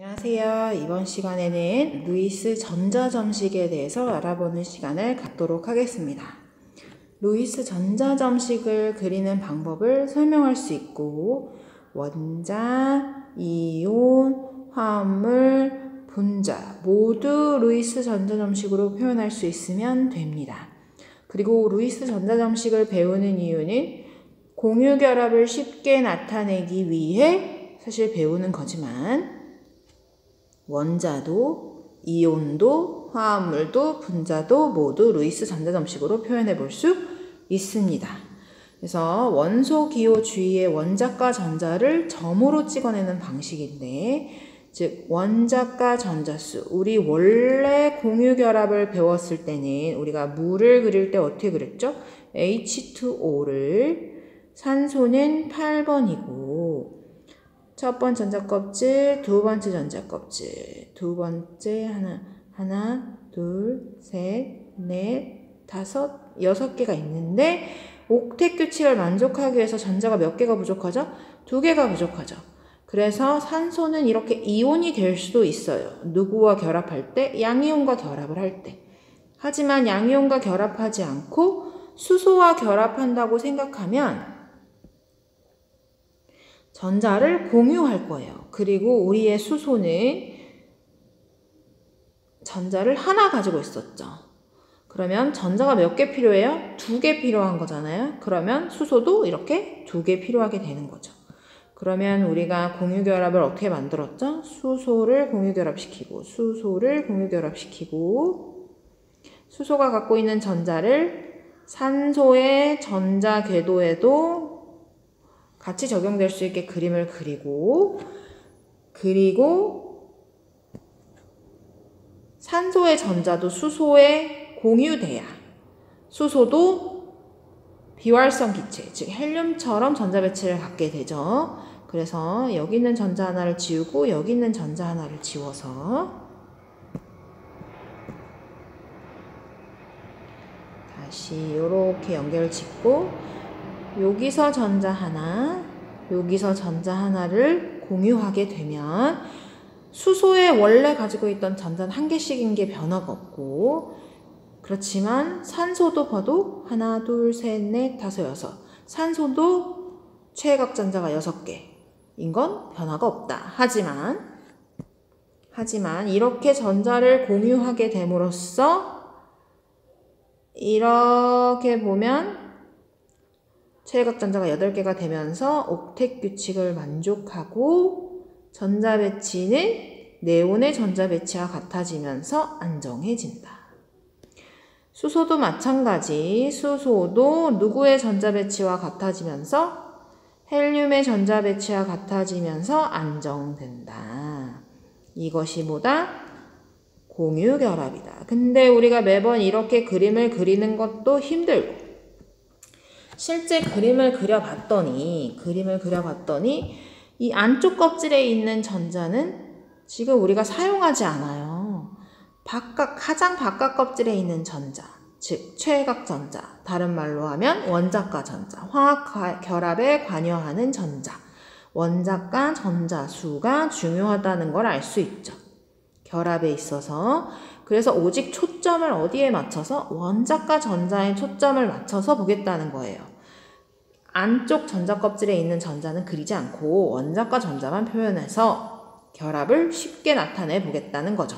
안녕하세요. 이번 시간에는 루이스 전자점식에 대해서 알아보는 시간을 갖도록 하겠습니다. 루이스 전자점식을 그리는 방법을 설명할 수 있고 원자, 이온, 화합물, 분자 모두 루이스 전자점식으로 표현할 수 있으면 됩니다. 그리고 루이스 전자점식을 배우는 이유는 공유결합을 쉽게 나타내기 위해 사실 배우는 거지만 원자도, 이온도, 화합물도, 분자도 모두 루이스 전자점식으로 표현해 볼 수 있습니다. 그래서 원소 기호 주위의 원자과 전자를 점으로 찍어내는 방식인데, 즉 원자과 전자수, 우리 원래 공유결합을 배웠을 때는 우리가 물을 그릴 때 어떻게 그렸죠? H2O를, 산소는 8번이고 첫 번째 전자껍질, 두 번째 전자껍질, 두 번째 하나, 둘, 셋, 넷, 다섯, 6개가 있는데 옥텟 규칙을 만족하기 위해서 전자가 몇 개가 부족하죠? 2개가 부족하죠. 그래서 산소는 이렇게 이온이 될 수도 있어요. 누구와 결합할 때? 양이온과 결합을 할 때. 하지만 양이온과 결합하지 않고 수소와 결합한다고 생각하면 전자를 공유할 거예요. 그리고 우리의 수소는 전자를 하나 가지고 있었죠. 그러면 전자가 몇 개 필요해요? 2개 필요한 거잖아요. 그러면 수소도 이렇게 2개 필요하게 되는 거죠. 그러면 우리가 공유결합을 어떻게 만들었죠? 수소를 공유결합시키고 수소가 갖고 있는 전자를 산소의 전자 궤도에도 같이 적용될 수 있게 그림을 그리고 산소의 전자도 수소에 공유돼야 수소도 비활성 기체, 즉 헬륨처럼 전자 배치를 갖게 되죠. 그래서 여기 있는 전자 하나를 지우고 여기 있는 전자 하나를 지워서 다시 이렇게 연결을 짓고 여기서 전자 하나, 여기서 전자 하나를 공유하게 되면 수소에 원래 가지고 있던 전자는 1개씩인 게 변화가 없고, 그렇지만 산소도 봐도 하나, 둘, 셋, 넷, 다섯, 여섯. 산소도 최외각 전자가 6개인 건 변화가 없다. 하지만 이렇게 전자를 공유하게 됨으로써 이렇게 보면 최외각 전자가 8개가 되면서 옥텟 규칙을 만족하고 전자 배치는 네온의 전자 배치와 같아지면서 안정해진다. 수소도 마찬가지. 수소도 누구의 전자 배치와 같아지면서 헬륨의 전자 배치와 같아지면서 안정된다. 이것이 뭐다? 공유결합이다. 근데 우리가 매번 이렇게 그림을 그리는 것도 힘들고 실제 그림을 그려봤더니 이 안쪽 껍질에 있는 전자는 지금 우리가 사용하지 않아요. 가장 바깥 껍질에 있는 전자, 즉 최외각 전자, 다른 말로 하면 원자과 전자, 화학 결합에 관여하는 전자, 원자과 전자수가 중요하다는 걸 알 수 있죠. 결합에 있어서. 그래서 오직 초점을 어디에 맞춰서? 원자과 전자에 초점을 맞춰서 보겠다는 거예요. 안쪽 전자 껍질에 있는 전자는 그리지 않고 원자과 전자만 표현해서 결합을 쉽게 나타내 보겠다는 거죠.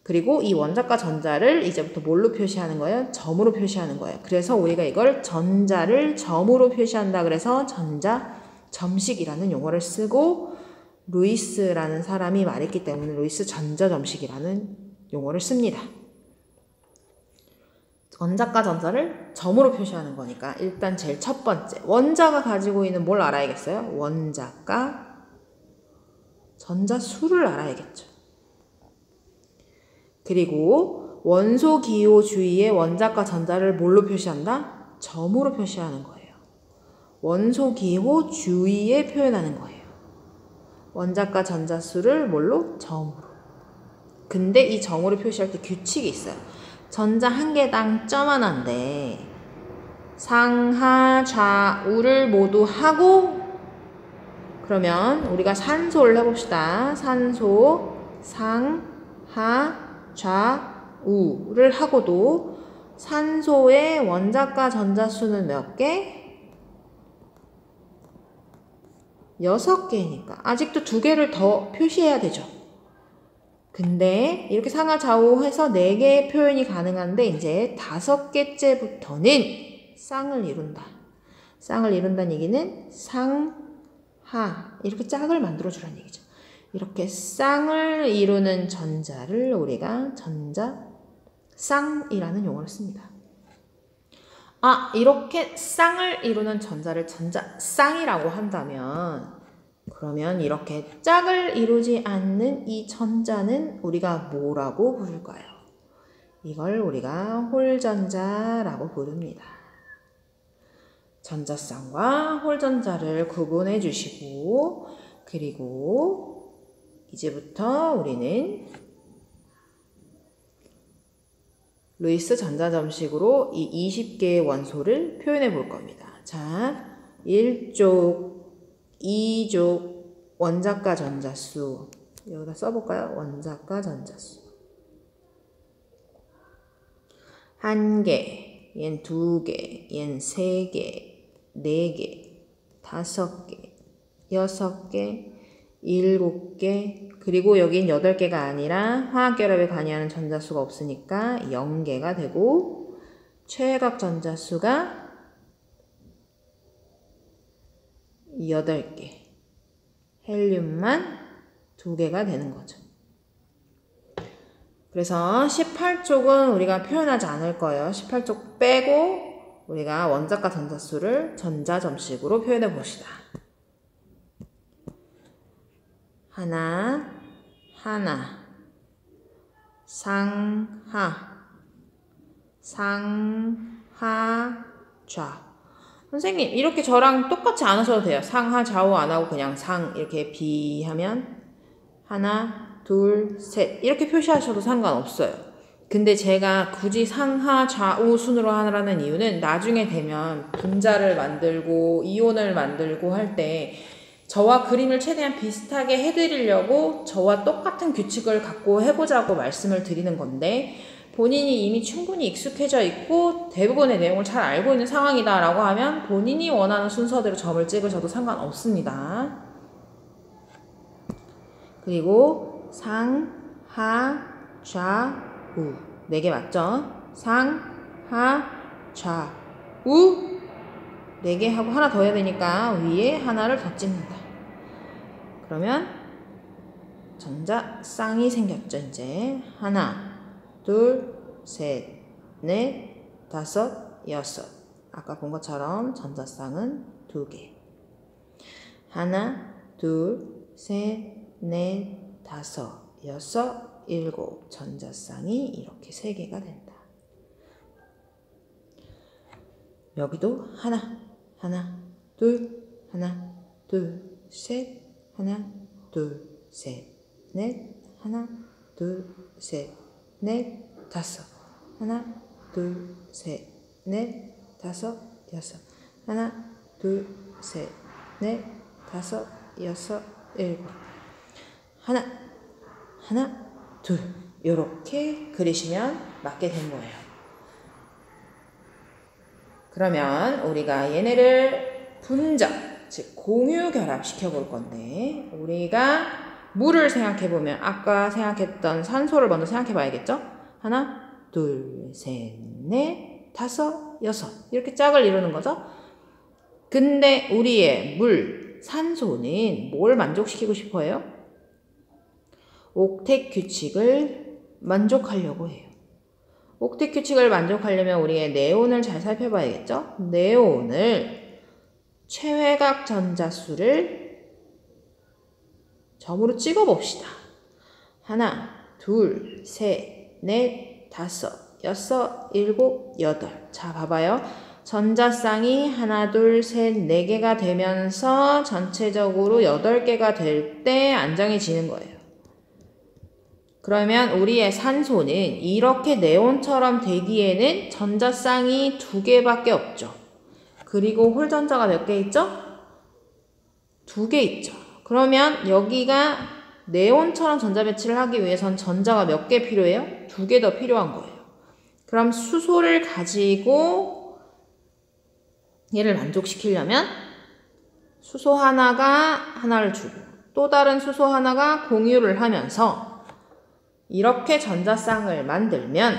그리고 이 원자과 전자를 이제부터 뭘로 표시하는 거예요? 점으로 표시하는 거예요. 그래서 우리가 이걸 전자를 점으로 표시한다 그래서 전자점식이라는 용어를 쓰고 루이스라는 사람이 말했기 때문에 루이스 전자점식이라는 용어를 씁니다. 원자과 전자를 점으로 표시하는 거니까 일단 제일 첫 번째 원자가 가지고 있는 뭘 알아야겠어요? 원자과 전자수를 알아야겠죠. 그리고 원소 기호 주위의 원자과 전자를 뭘로 표시한다? 점으로 표시하는 거예요. 원소 기호 주위에 표현하는 거예요. 원자과 전자수를 뭘로? 점으로. 근데 이 점으로 표시할 때 규칙이 있어요. 전자 한 개당 점 하나인데 상하 좌우를 모두 하고 그러면 우리가 산소를 해봅시다. 산소, 상, 하, 좌, 우를 하고도 산소의 원자과 전자수는 몇 개? 6개니까 아직도 2개를 더 표시해야 되죠. 근데 이렇게 상하 좌우 해서 4개의 표현이 가능한데 이제 5개째부터는 쌍을 이룬다. 쌍을 이룬다는 얘기는 상, 하 이렇게 짝을 만들어주라는 얘기죠. 이렇게 쌍을 이루는 전자를 우리가 전자쌍이라는 용어를 씁니다. 이렇게 쌍을 이루는 전자를 전자쌍이라고 한다면 그러면 이렇게 짝을 이루지 않는 이 전자는 우리가 뭐라고 부를까요? 이걸 우리가 홀전자라고 부릅니다. 전자쌍과 홀전자를 구분해 주시고 그리고 이제부터 우리는 루이스 전자점식으로 이 20개의 원소를 표현해 볼 겁니다. 자, 1족, 2족 원자과 전자수 여기다 써볼까요? 원자과 전자수 1개, 얜 2개, 얜 3개, 4개, 5개, 6개, 7개 그리고 여긴 8개가 아니라 화학결합에 관여하는 전자수가 없으니까 0개가 되고 최외각 전자수가 8개 헬륨만 2개가 되는 거죠. 그래서 18쪽은 우리가 표현하지 않을 거예요. 18쪽 빼고 우리가 원자과 전자수를 전자점식으로 표현해 봅시다. 하나, 상하, 좌. 선생님 이렇게 저랑 똑같이 안 하셔도 돼요. 상하, 좌우 안 하고 그냥 상 이렇게 비하면 하나, 둘, 셋 이렇게 표시하셔도 상관없어요. 근데 제가 굳이 상하, 좌우 순으로 하라는 이유는 나중에 되면 분자를 만들고 이온을 만들고 할 때 저와 그림을 최대한 비슷하게 해드리려고 저와 똑같은 규칙을 갖고 해보자고 말씀을 드리는 건데 본인이 이미 충분히 익숙해져 있고 대부분의 내용을 잘 알고 있는 상황이다 라고 하면 본인이 원하는 순서대로 점을 찍으셔도 상관없습니다. 그리고 상, 하, 좌, 우 4개 맞죠? 상, 하, 좌, 우 4개 하고 하나 더 해야 되니까 위에 하나를 더 찍는다. 그러면 전자쌍이 생겼죠. 이제 하나, 둘, 셋, 넷, 다섯, 여섯. 아까 본 것처럼 전자쌍은 2개. 하나, 둘, 셋, 넷, 다섯, 여섯, 일곱. 전자쌍이 이렇게 3개가 된다. 여기도 하나, 둘, 셋, 하나, 둘, 셋, 넷, 하나, 둘, 셋, 넷, 다섯, 하나, 둘, 셋, 넷, 다섯, 여섯, 하나, 둘, 셋, 넷, 다섯, 여섯, 일곱, 하나, 둘 요렇게 그리시면 맞게 된 거예요. 그러면 우리가 얘네를 분자, 즉 공유 결합 시켜볼 건데 우리가 물을 생각해보면 아까 생각했던 산소를 먼저 생각해 봐야겠죠? 하나, 둘, 셋, 넷, 다섯, 여섯 이렇게 짝을 이루는 거죠. 근데 우리의 물, 산소는 뭘 만족시키고 싶어요? 옥텟 규칙을 만족하려고 해요. 옥텟 규칙을 만족하려면 우리의 네온을 잘 살펴봐야겠죠? 네온을 최외각 전자수를 점으로 찍어봅시다. 하나, 둘, 셋, 넷, 다섯, 여섯, 일곱, 여덟. 자, 봐봐요. 전자쌍이 하나, 둘, 셋, 4개가 되면서 전체적으로 8개가 될 때 안정해지는 거예요. 그러면 우리의 산소는 이렇게 네온처럼 되기에는 전자쌍이 2개밖에 없죠. 그리고 홀전자가 몇 개 있죠? 두 개 있죠. 그러면 여기가 네온처럼 전자 배치를 하기 위해선 전자가 몇 개 필요해요? 두 개 더 필요한 거예요. 그럼 수소를 가지고 얘를 만족시키려면 수소 하나가 하나를 주고 또 다른 수소 하나가 공유를 하면서 이렇게 전자쌍을 만들면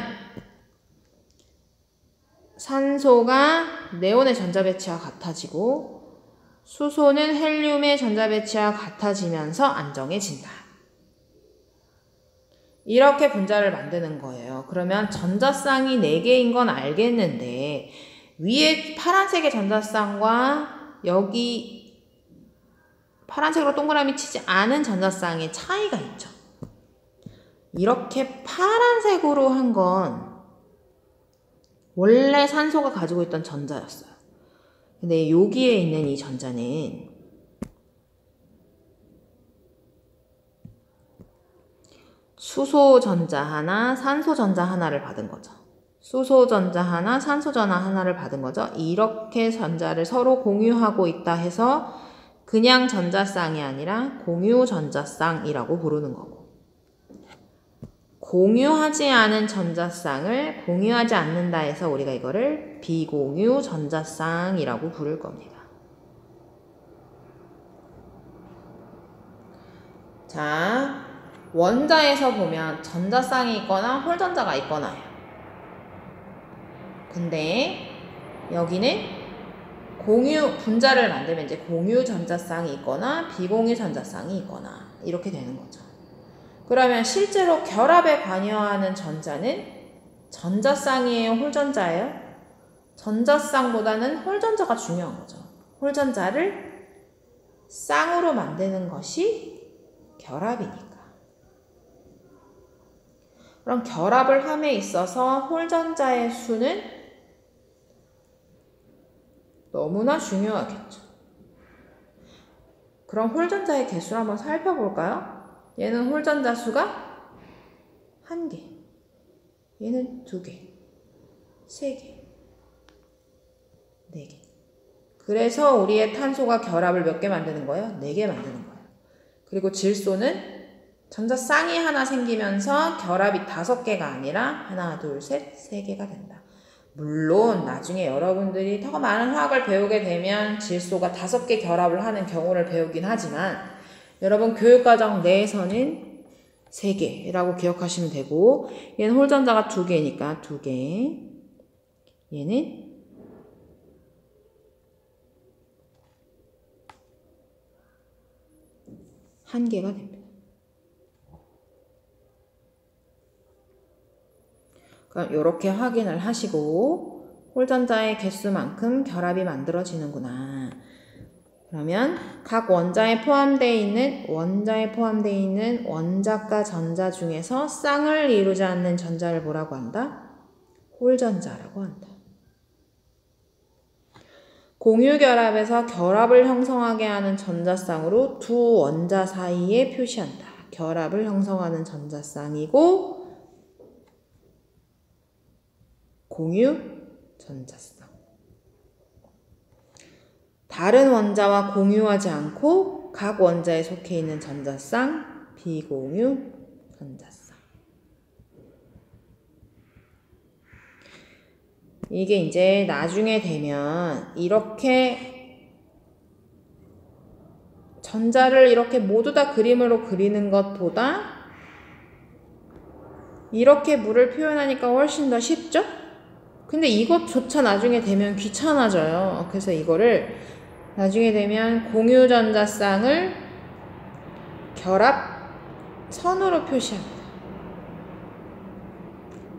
산소가 네온의 전자 배치와 같아지고 수소는 헬륨의 전자 배치와 같아지면서 안정해진다. 이렇게 분자를 만드는 거예요. 그러면 전자쌍이 4개인 건 알겠는데 위에 파란색의 전자쌍과 여기 파란색으로 동그라미 치지 않은 전자쌍의 차이가 있죠. 이렇게 파란색으로 한 건 원래 산소가 가지고 있던 전자였어요. 근데 여기에 있는 이 전자는 수소 전자 하나, 산소 전자 하나를 받은 거죠. 수소 전자 하나, 산소 전자 하나를 받은 거죠. 이렇게 전자를 서로 공유하고 있다 해서 그냥 전자쌍이 아니라 공유 전자쌍이라고 부르는 거고, 공유하지 않은 전자쌍을 공유하지 않는다 해서 우리가 이거를 비공유 전자쌍이라고 부를 겁니다. 자, 원자에서 보면 전자쌍이 있거나 홀전자가 있거나요. 근데 여기는 공유 분자를 만들면 이제 공유 전자쌍이 있거나 비공유 전자쌍이 있거나 이렇게 되는 거죠. 그러면 실제로 결합에 관여하는 전자는 전자쌍이에요, 홀전자예요? 전자쌍보다는 홀전자가 중요한 거죠. 홀전자를 쌍으로 만드는 것이 결합이니까. 그럼 결합을 함에 있어서 홀전자의 수는 너무나 중요하겠죠. 그럼 홀전자의 개수를 한번 살펴볼까요? 얘는 홀전자 수가 1개, 얘는 2개, 3개, 4개. 그래서 우리의 탄소가 결합을 몇 개 만드는 거예요? 4개 만드는 거예요. 그리고 질소는 전자쌍이 하나 생기면서 결합이 5개가 아니라 하나, 둘, 셋, 3개가 된다. 물론 나중에 여러분들이 더 많은 화학을 배우게 되면 질소가 5개 결합을 하는 경우를 배우긴 하지만 여러분 교육과정 내에서는 3개라고 기억하시면 되고, 얘는 홀전자가 2개니까 2개, 얘는 1개가 됩니다. 그럼 이렇게 확인을 하시고 홀전자의 개수만큼 결합이 만들어지는구나. 그러면 각 원자에 포함되어 있는 원자과 전자 중에서 쌍을 이루지 않는 전자를 뭐라고 한다? 홀전자라고 한다. 공유결합에서 결합을 형성하게 하는 전자쌍으로 두 원자 사이에 표시한다. 결합을 형성하는 전자쌍이고 공유 전자쌍. 다른 원자와 공유하지 않고 각 원자에 속해 있는 전자쌍, 비공유 전자쌍. 이게 이제 나중에 되면 이렇게 전자를 이렇게 모두 다 그림으로 그리는 것보다 이렇게 물을 표현하니까 훨씬 더 쉽죠? 근데 이것조차 나중에 되면 귀찮아져요. 그래서 이거를 나중에 되면 공유 전자쌍을 결합선으로 표시합니다.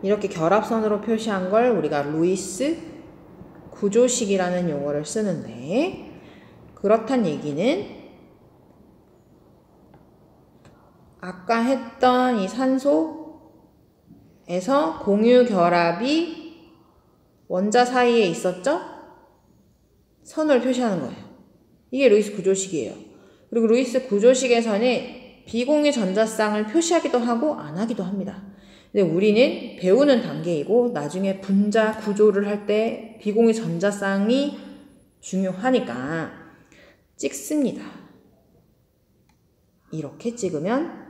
이렇게 결합선으로 표시한 걸 우리가 루이스 구조식이라는 용어를 쓰는데, 그렇단 얘기는 아까 했던 이 산소에서 공유 결합이 원자 사이에 있었죠? 선을 표시하는 거예요. 이게 루이스 구조식이에요. 그리고 루이스 구조식에서는 비공유 전자쌍을 표시하기도 하고 안 하기도 합니다. 근데 우리는 배우는 단계이고 나중에 분자 구조를 할 때 비공유 전자쌍이 중요하니까 찍습니다. 이렇게 찍으면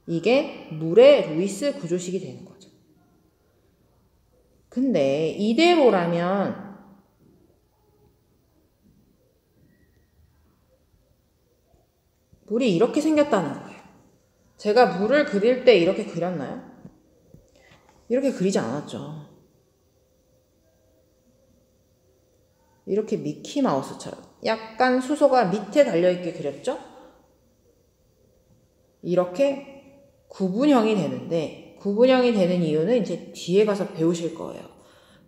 이게 물의 루이스 구조식이 되는 거죠. 근데 이대로라면 물이 이렇게 생겼다는 거예요. 제가 물을 그릴 때 이렇게 그렸나요? 이렇게 그리지 않았죠. 이렇게 미키마우스처럼 약간 수소가 밑에 달려있게 그렸죠? 이렇게 구분형이 되는데, 구분형이 되는 이유는 이제 뒤에 가서 배우실 거예요.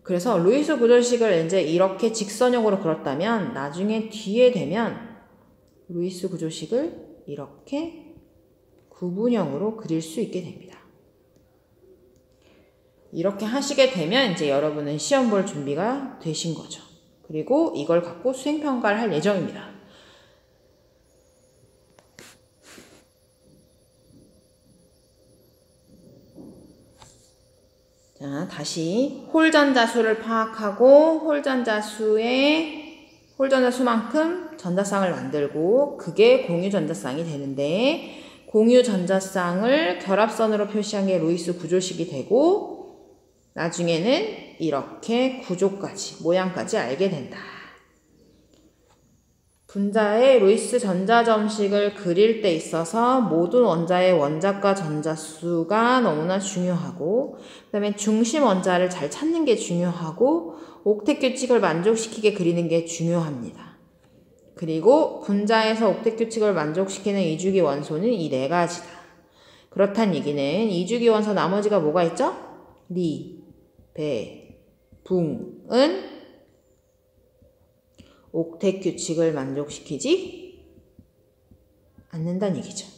그래서 루이스 구조식을 이제 이렇게 직선형으로 그렸다면 나중에 뒤에 되면 루이스 구조식을 이렇게 구분형으로 그릴 수 있게 됩니다. 이렇게 하시게 되면 이제 여러분은 시험 볼 준비가 되신 거죠. 그리고 이걸 갖고 수행평가를 할 예정입니다. 자, 다시 홀전자수를 파악하고 홀전자수만큼 전자쌍을 만들고 그게 공유전자쌍이 되는데, 공유전자쌍을 결합선으로 표시한 게 루이스 구조식이 되고 나중에는 이렇게 구조까지, 모양까지 알게 된다. 분자의 루이스 전자점식을 그릴 때 있어서 모든 원자의 원자과 전자수가 너무나 중요하고, 그 다음에 중심 원자를 잘 찾는 게 중요하고, 옥텟 규칙을 만족시키게 그리는 게 중요합니다. 그리고 분자에서 옥텟 규칙을 만족시키는 이주기 원소는 이 네 가지다. 그렇단 얘기는 이주기 원소 나머지가 뭐가 있죠? 리, 배, 붕은 옥텟 규칙을 만족시키지 않는다는 얘기죠.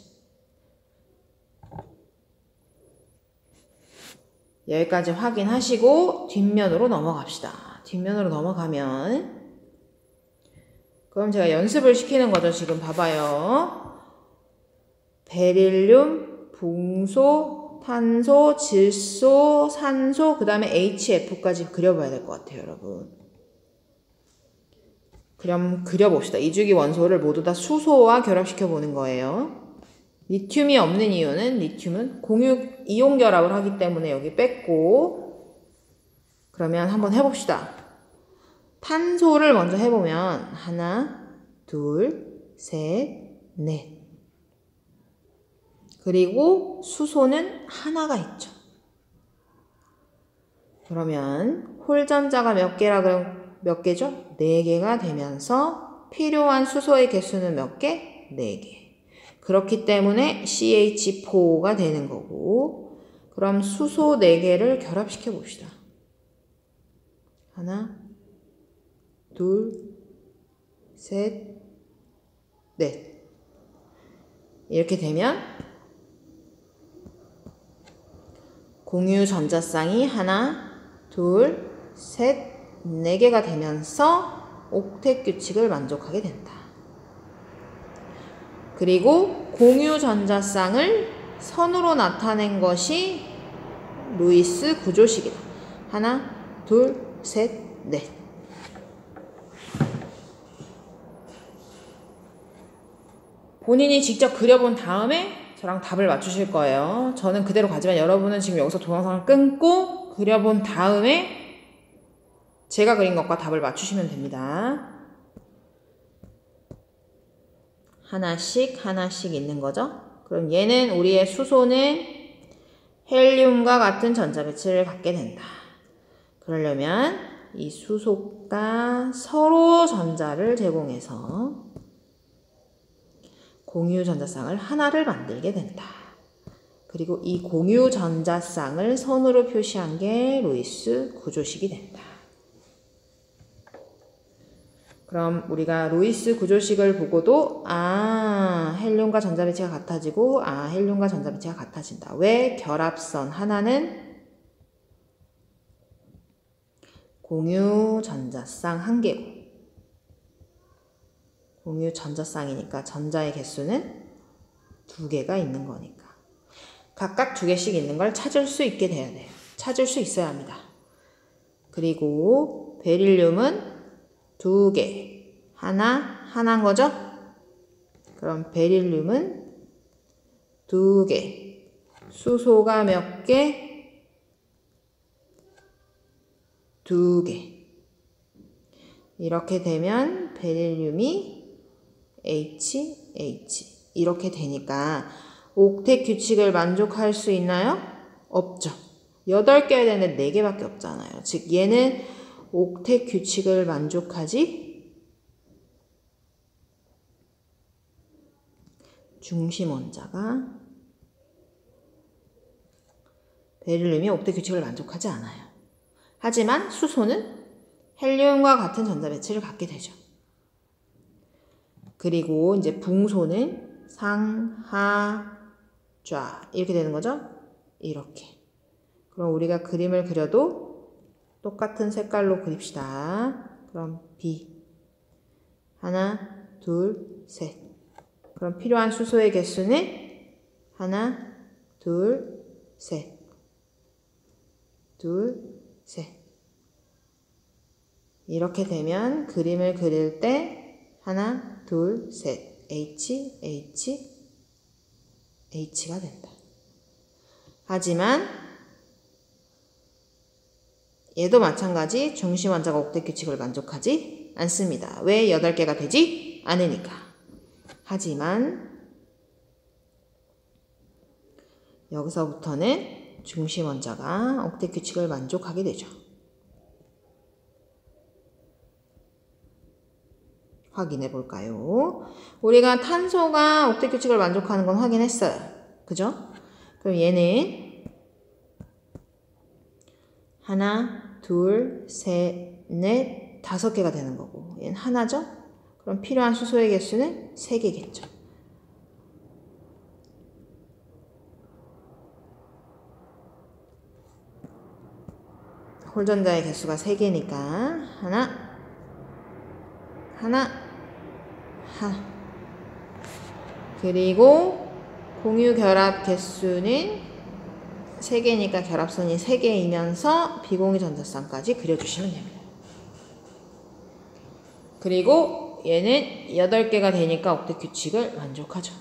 여기까지 확인하시고 뒷면으로 넘어갑시다. 뒷면으로 넘어가면 그럼 제가 연습을 시키는 거죠. 지금 봐봐요. 베릴륨, 붕소, 탄소, 질소, 산소, 그 다음에 HF까지 그려봐야 될 것 같아요, 여러분. 그럼 그려봅시다. 이주기 원소를 모두 다 수소와 결합시켜 보는 거예요. 리튬이 없는 이유는 리튬은 공유 이온 결합을 하기 때문에 여기 뺐고, 그러면 한번 해봅시다. 탄소를 먼저 해보면 하나, 둘, 셋, 넷. 그리고 수소는 하나가 있죠. 그러면 홀전자가 몇 개죠? 4개가 되면서 필요한 수소의 개수는 몇 개? 4개. 그렇기 때문에 CH4가 되는 거고, 그럼 수소 4개를 결합시켜 봅시다. 하나, 둘, 셋, 넷. 이렇게 되면 공유 전자쌍이 하나, 둘, 셋, 4개가 되면서 옥텟 규칙을 만족하게 된다. 그리고 공유 전자쌍을 선으로 나타낸 것이 루이스 구조식이다. 하나, 둘, 셋, 넷. 본인이 직접 그려본 다음에 저랑 답을 맞추실 거예요. 저는 그대로 가지만 여러분은 지금 여기서 동영상을 끊고 그려본 다음에 제가 그린 것과 답을 맞추시면 됩니다. 하나씩 하나씩 있는 거죠. 그럼 얘는 우리의 수소는 헬륨과 같은 전자 배치를 갖게 된다. 그러려면 이 수소가 서로 전자를 제공해서 공유 전자쌍을 하나를 만들게 된다. 그리고 이 공유 전자쌍을 선으로 표시한 게 루이스 구조식이 된다. 그럼 우리가 루이스 구조식을 보고도 헬륨과 전자 배치가 같아지고 헬륨과 전자 배치가 같아진다. 왜? 결합선 하나는 공유 전자쌍 1개고 공유 전자쌍이니까 전자의 개수는 2개가 있는 거니까 각각 2개씩 있는 걸 찾을 수 있게 돼야 돼요. 찾을 수 있어야 합니다. 그리고 베릴륨은 2개, 하나인 거죠? 그럼 베릴륨은 2개. 수소가 몇 개? 2개. 이렇게 되면 베릴륨이 HH. 이렇게 되니까 옥텟 규칙을 만족할 수 있나요? 없죠. 8개여야 되는데 4개밖에 없잖아요. 즉 얘는 옥텟 규칙을 만족하지 중심 원자가 베릴륨이 옥텟 규칙을 만족하지 않아요. 하지만 수소는 헬륨과 같은 전자 배치를 갖게 되죠. 그리고 이제 붕소는 상하 좌 이렇게 되는 거죠. 이렇게. 그럼 우리가 그림을 그려도 똑같은 색깔로 그립시다. 그럼 B 하나, 둘, 셋. 그럼 필요한 수소의 개수는 하나, 둘, 셋. 둘, 셋. 이렇게 되면 그림을 그릴 때 하나, 둘, 셋. H, H, H가 된다. 하지만 얘도 마찬가지 중심 원자가 옥텟 규칙을 만족하지 않습니다. 왜 8개가 되지 않으니까. 하지만 여기서부터는 중심 원자가 옥텟 규칙을 만족하게 되죠. 확인해 볼까요? 우리가 탄소가 옥텟 규칙을 만족하는 건 확인했어요. 그죠? 그럼 얘는 하나, 둘, 셋, 넷, 5개가 되는 거고 얘는 하나죠? 그럼 필요한 수소의 개수는 3개겠죠. 홀전자의 개수가 3개니까 하나, 그리고 공유 결합 개수는 3개니까 결합선이 3개이면서 비공유 전자쌍까지 그려주시면 됩니다. 그리고 얘는 8개가 되니까 옥텟 규칙을 만족하죠.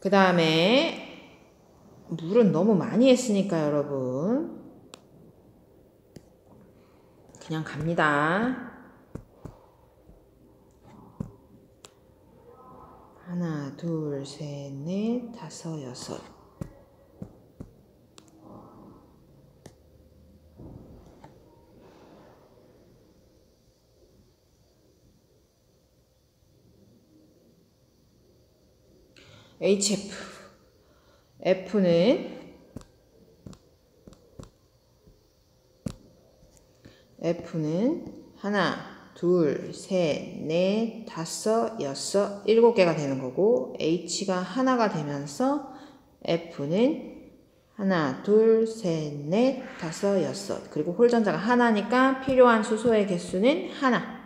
그 다음에 물은 너무 많이 했으니까 여러분 그냥 갑니다. 하나, 둘, 셋, 넷, 5, 6. HF. F는 하나, 둘, 셋, 넷, 5, 6, 7개가 되는 거고 H가 하나가 되면서 F는 하나, 둘, 셋, 넷, 5, 6. 그리고 홀전자가 하나니까 필요한 수소의 개수는 하나.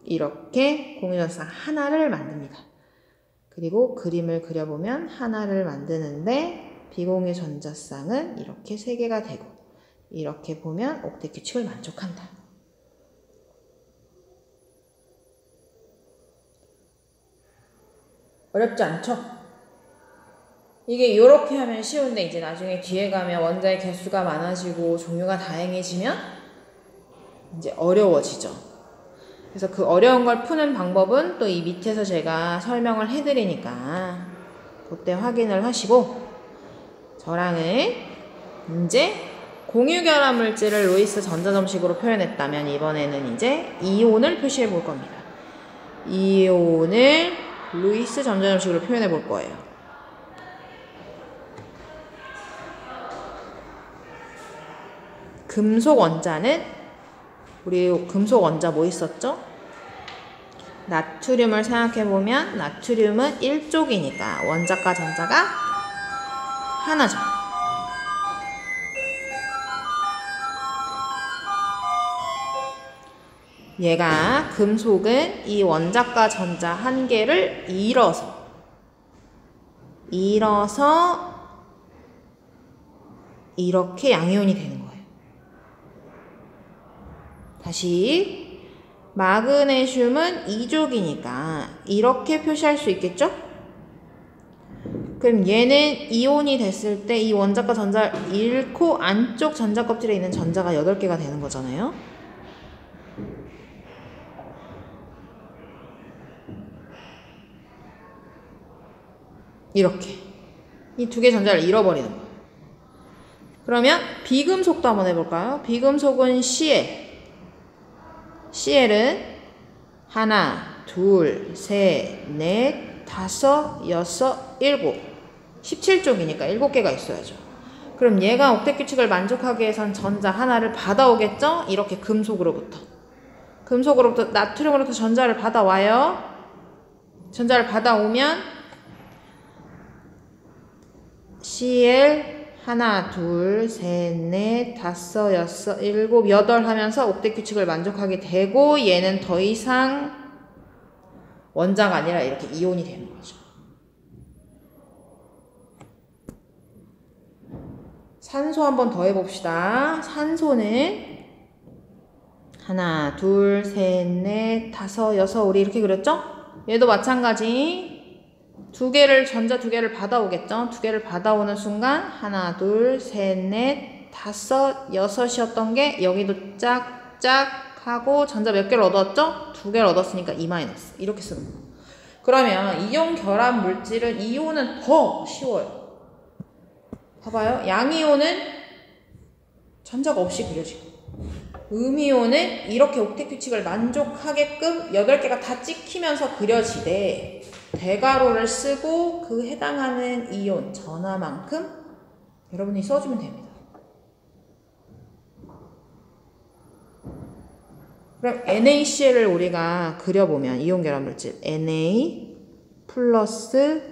이렇게 공유전자쌍 하나를 만듭니다. 그리고 그림을 그려보면 하나를 만드는데 비공유 전자쌍은 이렇게 3개가 되고 이렇게 보면 옥텟 규칙을 만족한다. 어렵지 않죠? 이게 이렇게 하면 쉬운데 이제 나중에 뒤에 가면 원자의 개수가 많아지고 종류가 다양해지면 이제 어려워지죠. 그래서 그 어려운 걸 푸는 방법은 또 이 밑에서 제가 설명을 해드리니까 그때 확인을 하시고 저랑은 이제 공유결합 물질을 루이스 전자점식으로 표현했다면 이번에는 이제 이온을 표시해 볼 겁니다. 이온을 루이스 전자점식으로 표현해 볼 거예요. 금속 원자는 우리 금속 원자 뭐 있었죠? 나트륨을 생각해보면 나트륨은 1족이니까 원자과 전자가 하나죠. 얘가 금속은 이 원자과 전자 한 개를 잃어서 이렇게 양이온이 되는 거예요. 다시 마그네슘은 2족이니까 이렇게 표시할 수 있겠죠? 그럼 얘는 이온이 됐을 때 이 원자과 전자를 잃고 안쪽 전자 껍질에 있는 전자가 8개가 되는 거잖아요. 이렇게 이 2개 전자를 잃어버리는 거예요. 그러면 비금속도 한번 해볼까요? 비금속은 Cl은 하나, 둘, 셋, 넷, 다섯, 여섯, 일곱 17쪽이니까 7개가 있어야죠. 그럼 얘가 옥텟 규칙을 만족하기 위해선 전자 하나를 받아오겠죠? 이렇게 금속으로부터 나트륨으로부터 전자를 받아와요. 전자를 받아오면 Cl 하나, 둘, 셋, 넷, 다섯, 여섯, 일곱, 여덟 하면서 옥텟 규칙을 만족하게 되고 얘는 더 이상 원자가 아니라 이렇게 이온이 되는 거죠. 산소 한번 더 해봅시다. 산소는 하나, 둘, 셋, 넷, 다섯, 여섯, 우리 이렇게 그렸죠? 얘도 마찬가지. 전자 2개를 받아오겠죠? 2개를 받아오는 순간 하나, 둘, 셋, 넷, 다섯, 여섯이었던 게 여기도 짝짝 하고 전자 몇 개를 얻었죠? 2개를 얻었으니까 E- 이렇게 쓰는 거예요. 그러면 이온 결합 물질은 이온은 더 쉬워요. 봐봐요. 양이온은 전자가 없이 그려지고 음이온은 이렇게 옥텟 규칙을 만족하게끔 8개가 다 찍히면서 그려지되 대괄호를 쓰고 그 해당하는 이온 전하만큼 여러분이 써주면 됩니다. 그럼 NaCl을 우리가 그려보면 이온 결합 물질 Na 플러스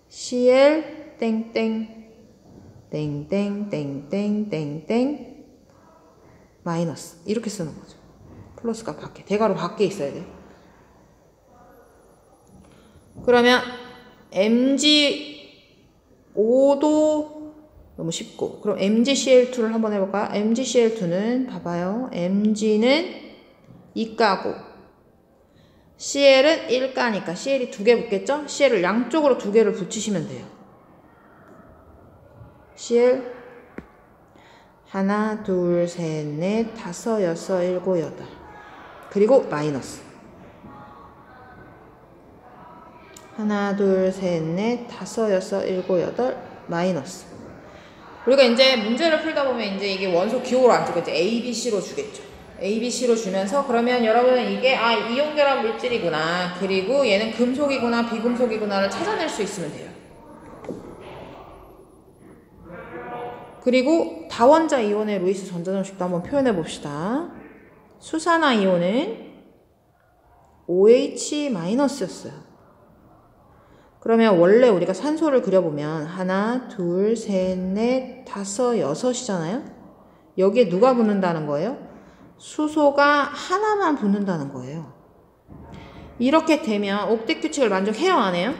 Cl 땡땡 땡땡땡땡땡땡 마이너스 이렇게 쓰는 거죠. 플러스가 밖에, 대괄호 밖에 있어야 돼요. 그러면 MgO도 너무 쉽고, 그럼 MgCl2를 한번 해볼까요? MgCl2는 봐봐요. Mg는 2가고 CL은 1가니까 CL이 2개 붙겠죠? CL을 양쪽으로 2개를 붙이시면 돼요. CL 하나, 둘, 셋, 넷, 다섯, 여섯, 일곱, 여덟. 그리고 마이너스. 하나, 둘, 셋, 넷, 다섯, 여섯, 일곱, 여덟, 마이너스. 우리가 이제 문제를 풀다 보면 이제 이게 원소 기호로 안 주고 이제 A, B, C로 주겠죠. A, B, C로 주면서 그러면 여러분은 이게 이온 결합 물질이구나. 그리고 얘는 금속이구나, 비금속이구나를 찾아낼 수 있으면 돼요. 그리고 다원자 이온의 루이스 전자점식도 한번 표현해 봅시다. 수산화 이온은 OH-였어요. 그러면 원래 우리가 산소를 그려보면 하나, 둘, 셋, 넷, 다섯, 여섯이잖아요. 여기에 누가 붙는다는 거예요? 수소가 하나만 붙는다는 거예요. 이렇게 되면 옥텟 규칙을 만족해요, 안 해요?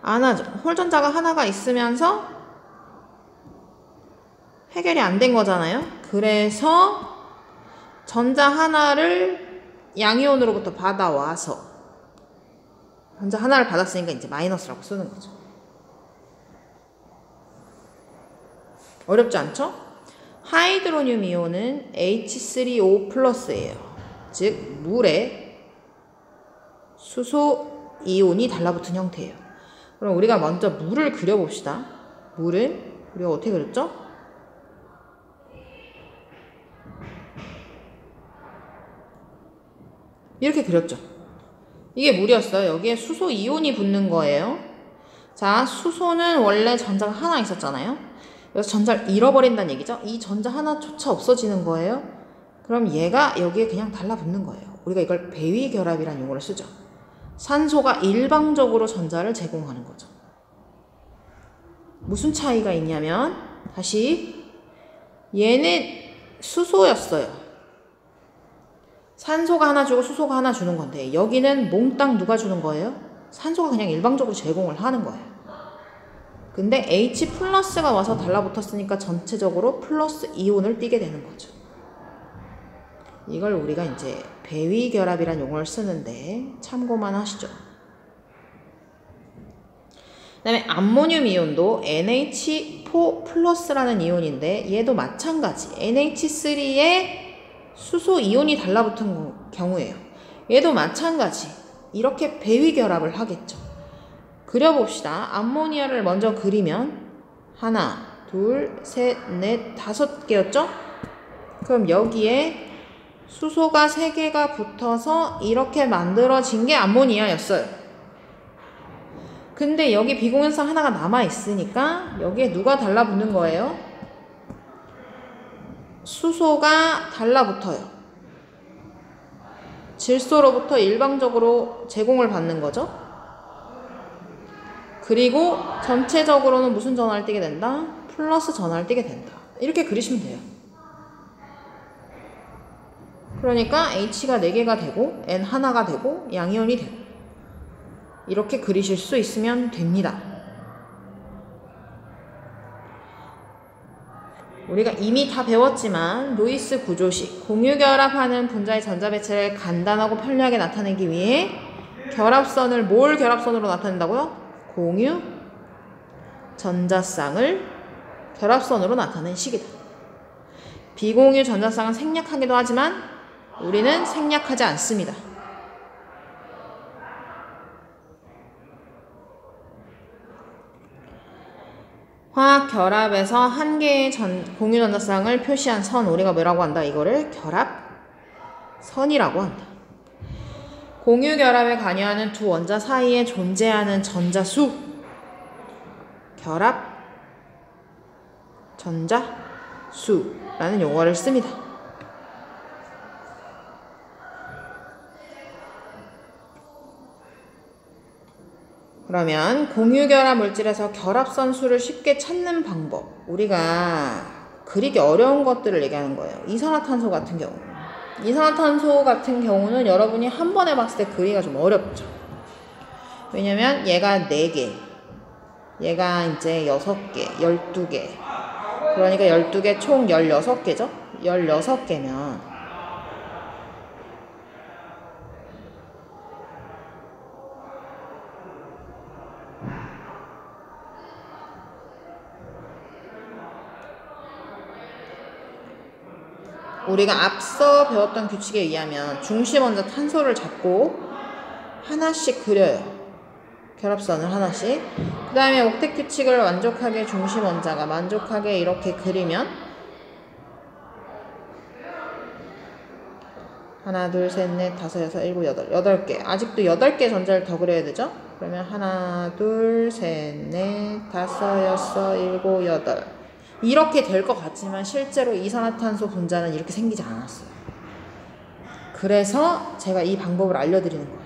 안 하죠. 홀전자가 하나가 있으면서 해결이 안 된 거잖아요. 그래서 전자 하나를 양이온으로부터 받아와서 전자 하나를 받았으니까 이제 마이너스라고 쓰는 거죠. 어렵지 않죠? 하이드로늄 이온은 H3O+예요. 즉 물에 수소 이온이 달라붙은 형태예요. 그럼 우리가 먼저 물을 그려봅시다. 물은 우리가 어떻게 그렸죠? 이렇게 그렸죠. 이게 물이었어요. 여기에 수소 이온이 붙는 거예요. 자, 수소는 원래 전자가 하나 있었잖아요. 그래서 전자를 잃어버린다는 얘기죠. 이 전자 하나조차 없어지는 거예요. 그럼 얘가 여기에 그냥 달라붙는 거예요. 우리가 이걸 배위결합이라는 용어를 쓰죠. 산소가 일방적으로 전자를 제공하는 거죠. 무슨 차이가 있냐면 다시 얘는 수소였어요. 산소가 하나 주고 수소가 하나 주는 건데 여기는 몽땅 누가 주는 거예요? 산소가 그냥 일방적으로 제공을 하는 거예요. 근데 H+가 와서 달라붙었으니까 전체적으로 플러스 이온을 띠게 되는 거죠. 이걸 우리가 이제 배위결합이란 용어를 쓰는데 참고만 하시죠. 그 다음에 암모늄 이온도 NH4 플러스라는 이온인데 얘도 마찬가지 NH3에 수소 이온이 달라붙은 경우예요. 얘도 마찬가지 이렇게 배위결합을 하겠죠. 그려봅시다. 암모니아를 먼저 그리면 하나, 둘, 셋, 넷, 5개였죠? 그럼 여기에 수소가 3개가 붙어서 이렇게 만들어진 게 암모니아였어요. 근데 여기 비공유성 하나가 남아있으니까 여기에 누가 달라붙는 거예요? 수소가 달라붙어요. 질소로부터 일방적으로 제공을 받는 거죠. 그리고 전체적으로는 무슨 전하를 띠게 된다? 플러스 전하를 띠게 된다. 이렇게 그리시면 돼요. 그러니까 H가 4개가 되고 N 하나가 되고 양이온이 되고 이렇게 그리실 수 있으면 됩니다. 우리가 이미 다 배웠지만 루이스 구조식 공유결합하는 분자의 전자배치를 간단하고 편리하게 나타내기 위해 결합선을 뭘 결합선으로 나타낸다고요? 공유 전자쌍을 결합선으로 나타낸 식이다. 비공유 전자쌍은 생략하기도 하지만 우리는 생략하지 않습니다. 화학 결합에서 한 개의 공유 전자쌍을 표시한 선 우리가 뭐라고 한다? 이거를 결합선이라고 한다. 공유 결합에 관여하는 두 원자 사이에 존재하는 전자수 결합 전자수라는 용어를 씁니다. 그러면 공유결합 물질에서 결합선 수를 쉽게 찾는 방법, 우리가 그리기 어려운 것들을 얘기하는 거예요. 이산화탄소 같은 경우, 이산화탄소 같은 경우는 여러분이 한 번에 봤을 때 그리기가 좀 어렵죠. 왜냐면 얘가 4개, 얘가 이제 6개, 12개, 그러니까 12개 총 16개죠. 16개면 우리가 앞서 배웠던 규칙에 의하면 중심원자 탄소를 잡고 하나씩 그려요. 결합선을 하나씩. 그 다음에 옥텟 규칙을 만족하게 중심원자가 만족하게 이렇게 그리면 하나, 둘, 셋, 넷, 다섯, 여섯, 일곱, 여덟 8개. 아직도 8개 전자를 더 그려야 되죠? 그러면 하나, 둘, 셋, 넷, 다섯, 여섯, 일곱, 여덟 이렇게 될 것 같지만 실제로 이산화탄소 분자는 이렇게 생기지 않았어요. 그래서 제가 이 방법을 알려드리는 거예요.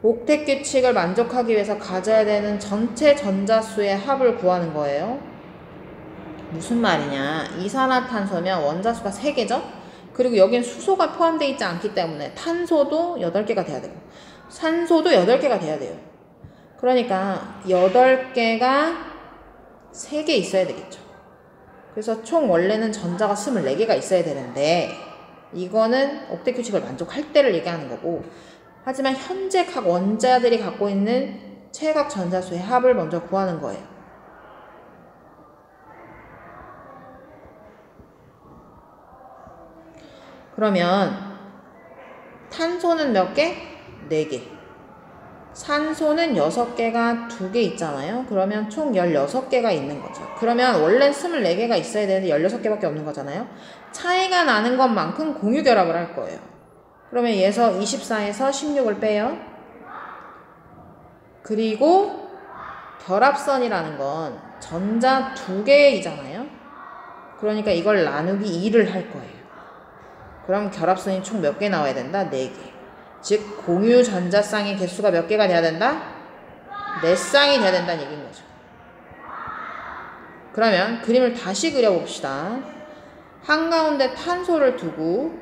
옥텟 규칙을 만족하기 위해서 가져야 되는 전체 전자수의 합을 구하는 거예요. 무슨 말이냐? 이산화탄소면 원자수가 3개죠? 그리고 여긴 수소가 포함되어 있지 않기 때문에 탄소도 8개가 돼야 되고 산소도 8개가 돼야 돼요. 그러니까 8개가 3개 있어야 되겠죠. 그래서 총 원래는 전자가 24개가 있어야 되는데 이거는 옥텟 규칙을 만족할 때를 얘기하는 거고, 하지만 현재 각 원자들이 갖고 있는 최각 전자수의 합을 먼저 구하는 거예요. 그러면 탄소는 몇 개? 4개. 산소는 6개가 2개 있잖아요. 그러면 총 16개가 있는 거죠. 그러면 원래는 24개가 있어야 되는데 16개밖에 없는 거잖아요. 차이가 나는 것만큼 공유결합을 할 거예요. 그러면 얘에서 24에서 16을 빼요. 그리고 결합선이라는 건 전자 2개이잖아요. 그러니까 이걸 나누기 2를 할 거예요. 그럼 결합선이 총 몇 개 나와야 된다? 4개. 즉 공유 전자쌍의 개수가 몇 개가 돼야 된다? 4쌍이 돼야 된다는 얘기인 거죠. 그러면 그림을 다시 그려봅시다. 한가운데 탄소를 두고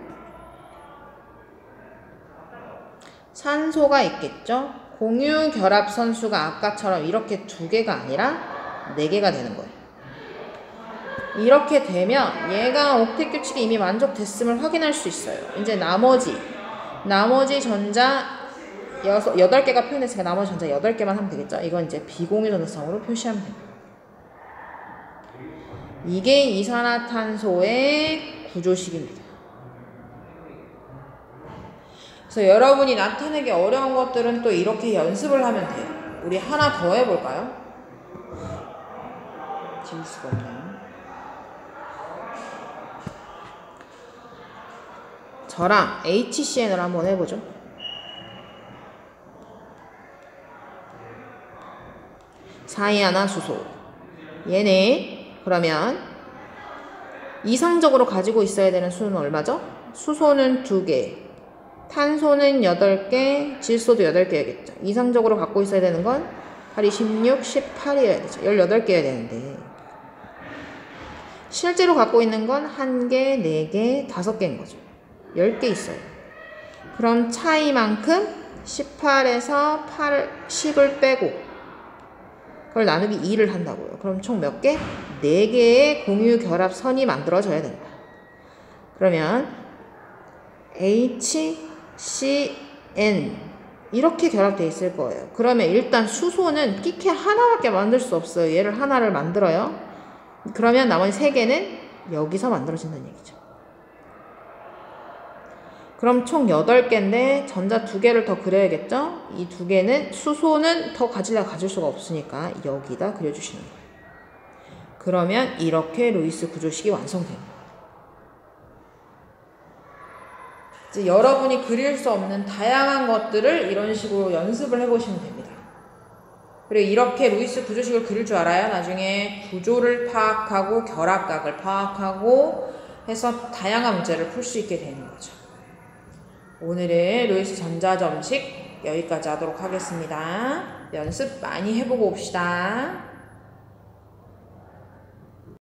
산소가 있겠죠? 공유 결합선 수가 아까처럼 이렇게 2개가 아니라 4개가 되는 거예요. 이렇게 되면 얘가 옥텟 규칙이 이미 만족됐음을 확인할 수 있어요. 이제 나머지 전자 8개가 표현됐으니까 나머지 전자 8개만 하면 되겠죠. 이건 이제 비공유 전자성으로 표시하면 됩니다. 이게 이산화탄소의 구조식입니다. 그래서 여러분이 나타내기 어려운 것들은 또 이렇게 연습을 하면 돼요. 우리 하나 더 해볼까요? 지울 수가 없네요. 저랑 HCn을 한번 해보죠. 사이아나수소. 얘네 그러면 이상적으로 가지고 있어야 되는 수는 얼마죠? 수소는 2개, 탄소는 8개, 질소도 8개야겠죠. 이상적으로 갖고 있어야 되는 건 8, 16, 18이어야 되죠. 18개여야 되는데 실제로 갖고 있는 건 1개, 4개, 5개인 거죠. 10개 있어요. 그럼 차이만큼 18에서 10을 빼고 그걸 나누기 2를 한다고요. 그럼 총 몇 개? 4개의 공유 결합선이 만들어져야 된다. 그러면 HCN 이렇게 결합되어 있을 거예요. 그러면 일단 수소는 끼케 하나밖에 만들 수 없어요. 얘를 하나를 만들어요. 그러면 나머지 3개는 여기서 만들어진다는 얘기죠. 그럼 총 8개인데 전자 2개를 더 그려야겠죠? 이 2개는 수소는 더 가지려 가질 수가 없으니까 여기다 그려주시는 거예요. 그러면 이렇게 루이스 구조식이 완성됩니다. 이제 여러분이 그릴 수 없는 다양한 것들을 이런 식으로 연습을 해보시면 됩니다. 그리고 이렇게 루이스 구조식을 그릴 줄 알아야 나중에 구조를 파악하고 결합각을 파악하고 해서 다양한 문제를 풀 수 있게 되는 거죠. 오늘의 루이스 전자점식 여기까지 하도록 하겠습니다. 연습 많이 해보고 옵시다.